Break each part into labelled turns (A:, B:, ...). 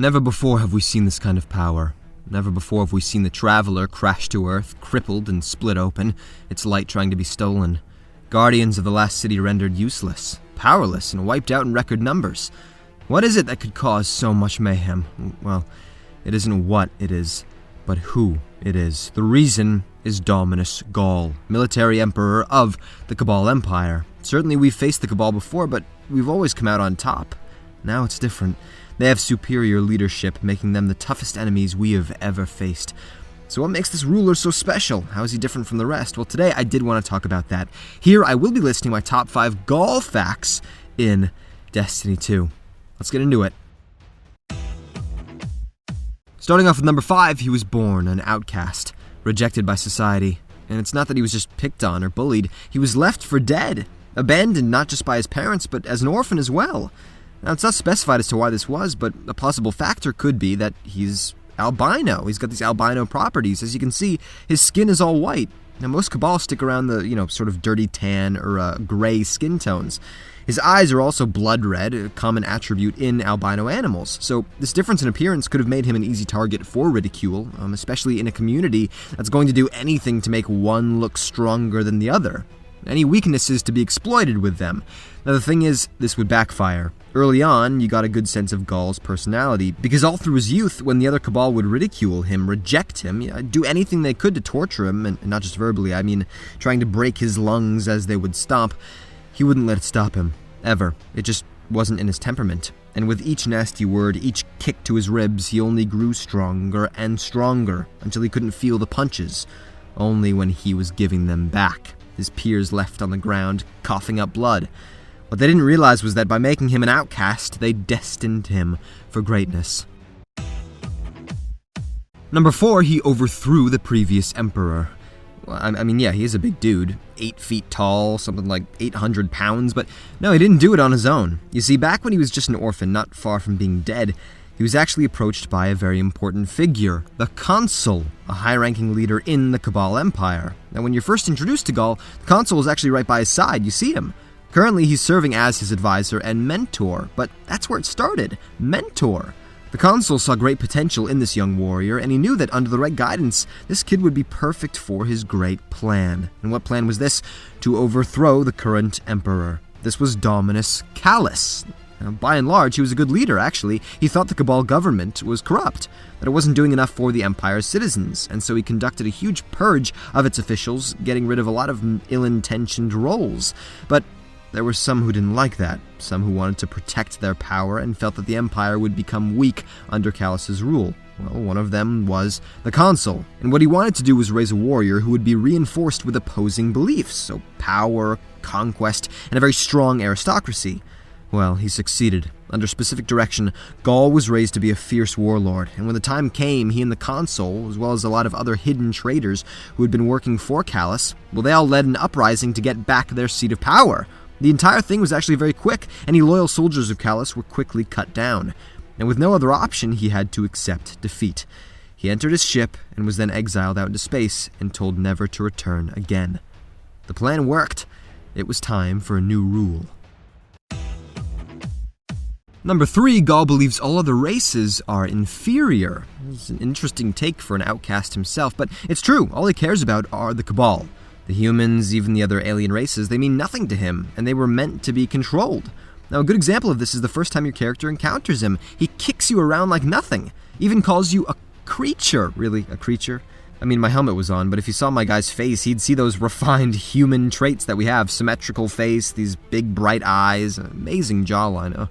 A: Never before have we seen this kind of power. Never before have we seen the Traveler crash to Earth, crippled and split open, its light trying to be stolen. Guardians of the last city rendered useless, powerless, and wiped out in record numbers. What is it that could cause so much mayhem? Well, it isn't what it is, but who it is. The reason is Dominus Ghaul, military emperor of the Cabal Empire. Certainly we've faced the Cabal before, but we've always come out on top. Now it's different. They have superior leadership, making them the toughest enemies we have ever faced. So what makes this ruler so special? How is he different from the rest? Well, today I did want to talk about that. Here I will be listing my top 5 Ghaul facts in Destiny 2. Let's get into it. Starting off with number 5, he was born an outcast, rejected by society. And it's not that he was just picked on or bullied, he was left for dead, abandoned not just by his parents, but as an orphan as well. Now, it's not specified as to why this was, but a possible factor could be that he's albino. He's got these albino properties. As you can see, his skin is all white. Now, most Cabal stick around the, sort of dirty tan or gray skin tones. His eyes are also blood red, a common attribute in albino animals. So this difference in appearance could have made him an easy target for ridicule, especially in a community that's going to do anything to make one look stronger than the other. Any weaknesses to be exploited with them. Now the thing is, this would backfire. Early on, you got a good sense of Ghaul's personality, because all through his youth, when the other Cabal would ridicule him, reject him, do anything they could to torture him, and not just verbally, I mean trying to break his lungs as they would stomp, he wouldn't let it stop him. Ever. It just wasn't in his temperament. And with each nasty word, each kick to his ribs, he only grew stronger and stronger, until he couldn't feel the punches. Only when he was giving them back. His peers left on the ground, coughing up blood. What they didn't realize was that by making him an outcast, they destined him for greatness. Number 4, he overthrew the previous emperor. Well, I mean, yeah, he is a big dude, 8 feet tall, something like 800 pounds, but no, he didn't do it on his own. You see, back when he was just an orphan, not far from being dead, he was actually approached by a very important figure, the Consul, a high-ranking leader in the Cabal Empire. Now, when you're first introduced to Ghaul, the Consul is actually right by his side. You see him. Currently, he's serving as his advisor and mentor, but that's where it started. Mentor. The Consul saw great potential in this young warrior, and he knew that under the right guidance, this kid would be perfect for his great plan. And what plan was this? To overthrow the current emperor. This was Dominus Callus. Now, by and large, he was a good leader, actually. He thought the Cabal government was corrupt, that it wasn't doing enough for the Empire's citizens, and so he conducted a huge purge of its officials, getting rid of a lot of ill-intentioned roles. But there were some who didn't like that, some who wanted to protect their power and felt that the Empire would become weak under Callus's rule. Well, one of them was the Consul, and what he wanted to do was raise a warrior who would be reinforced with opposing beliefs, so power, conquest, and a very strong aristocracy. Well, he succeeded. Under specific direction, Ghaul was raised to be a fierce warlord, and when the time came, he and the Consul, as well as a lot of other hidden traitors who had been working for Callus, well, they all led an uprising to get back their seat of power. The entire thing was actually very quick. Any loyal soldiers of Callus were quickly cut down, and with no other option, he had to accept defeat. He entered his ship and was then exiled out into space and told never to return again. The plan worked. It was time for a new rule. Number 3, Ghaul believes all other races are inferior. It's an interesting take for an outcast himself, but it's true. All he cares about are the Cabal. The humans, even the other alien races, they mean nothing to him, and they were meant to be controlled. Now, a good example of this is the first time your character encounters him. He kicks you around like nothing, even calls you a creature. Really, a creature? I mean, my helmet was on, but if you saw my guy's face, he'd see those refined human traits that we have. Symmetrical face, these big bright eyes, amazing jawline. Oh,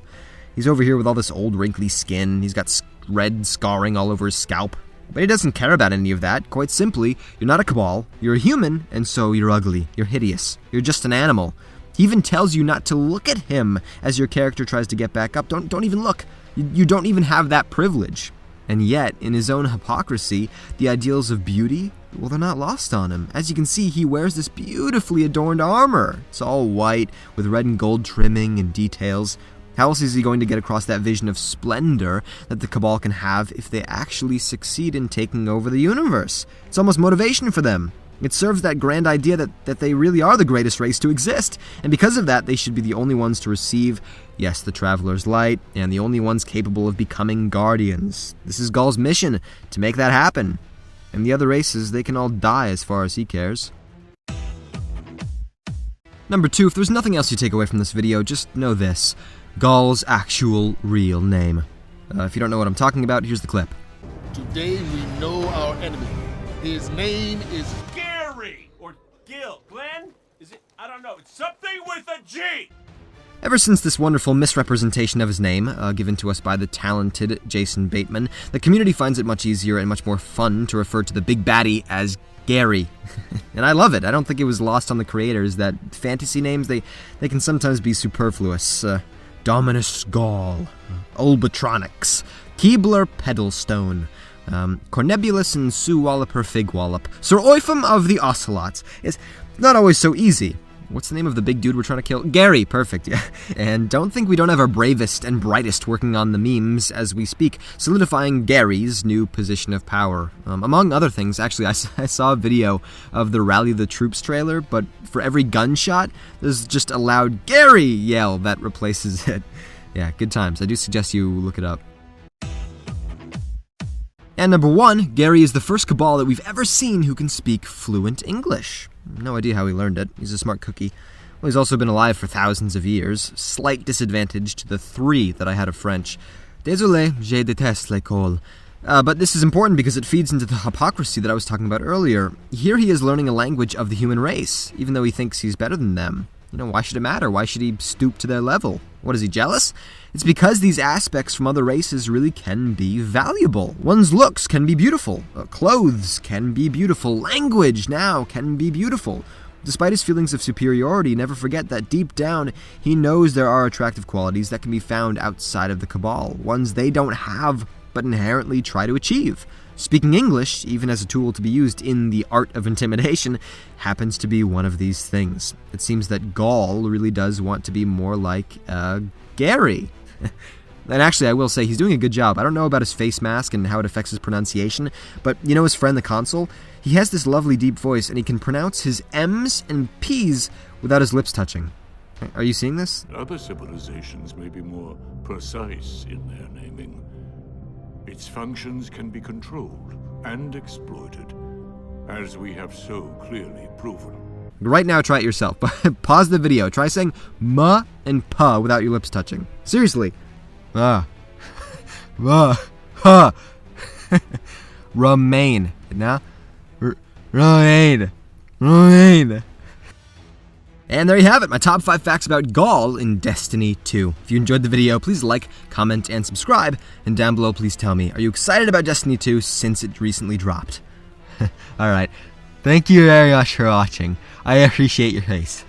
A: he's over here with all this old wrinkly skin. He's got red scarring all over his scalp. But he doesn't care about any of that. Quite simply, you're not a Cabal, you're a human, and so you're ugly, you're hideous, you're just an animal. He even tells you not to look at him as your character tries to get back up. Don't even look. You don't even have that privilege. And yet, in his own hypocrisy, the ideals of beauty, well, they're not lost on him. As you can see, he wears this beautifully adorned armor. It's all white, with red and gold trimming and details. How else is he going to get across that vision of splendor that the Cabal can have if they actually succeed in taking over the universe? It's almost motivation for them. It serves that grand idea that they really are the greatest race to exist, and because of that, they should be the only ones to receive, yes, the Traveler's Light, and the only ones capable of becoming Guardians. This is Ghaul's mission, to make that happen. And the other races, they can all die as far as he cares. Number 2, if there's nothing else you take away from this video, just know this. Ghaul's actual real name. If you don't know what I'm talking about, here's the clip.
B: Today we know our enemy. His name is
C: Gary or Gil. Glenn? Is it? I don't know. It's something with a G.
A: Ever since this wonderful misrepresentation of his name, given to us by the talented Jason Bateman, the community finds it much easier and much more fun to refer to the big baddie as Gary. And I love it. I don't think it was lost on the creators that fantasy names, they can sometimes be superfluous. Dominus Ghaul, Olbatronics, Keebler Pedalstone, Cornebulus and Sue Walloper Figwallop, Sir Oifum of the Ocelots. It's not always so easy. What's the name of the big dude we're trying to kill? Gary, perfect, yeah. And don't think we don't have our bravest and brightest working on the memes as we speak, solidifying Gary's new position of power. Among other things, actually, I saw a video of the Rally the Troops trailer, but for every gunshot, there's just a loud Gary yell that replaces it. Yeah, good times. I do suggest you look it up. And number 1, Gary is the first Cabal that we've ever seen who can speak fluent English. No idea how he learned it. He's a smart cookie. Well, he's also been alive for thousands of years. Slight disadvantage to the 3 that I had of French. Désolé, je déteste l'école. But this is important because it feeds into the hypocrisy that I was talking about earlier. Here he is learning a language of the human race, even though he thinks he's better than them. You know, why should it matter? Why should he stoop to their level? What, is he jealous? It's because these aspects from other races really can be valuable. One's looks can be beautiful. Clothes can be beautiful. Language now can be beautiful. Despite his feelings of superiority, never forget that deep down, he knows there are attractive qualities that can be found outside of the Cabal, ones they don't have but inherently try to achieve. Speaking English, even as a tool to be used in the art of intimidation, happens to be one of these things. It seems that Ghaul really does want to be more like, Gary. And actually, I will say, he's doing a good job. I don't know about his face mask and how it affects his pronunciation, but you know his friend the Consul? He has this lovely deep voice, and he can pronounce his M's and P's without his lips touching. Are you seeing this?
D: Other civilizations may be more precise in their naming. Its functions can be controlled and exploited, as we have so clearly proven.
A: Right now, try it yourself. Pause the video. Try saying ma and pa without your lips touching. Seriously. Ah. Ha. Remain. Now? Remain. And there you have it, my top 5 facts about Ghaul in Destiny 2. If you enjoyed the video, please like, comment, and subscribe. And down below, please tell me, are you excited about Destiny 2 since it recently dropped? Alright, thank you very much for watching. I appreciate your face.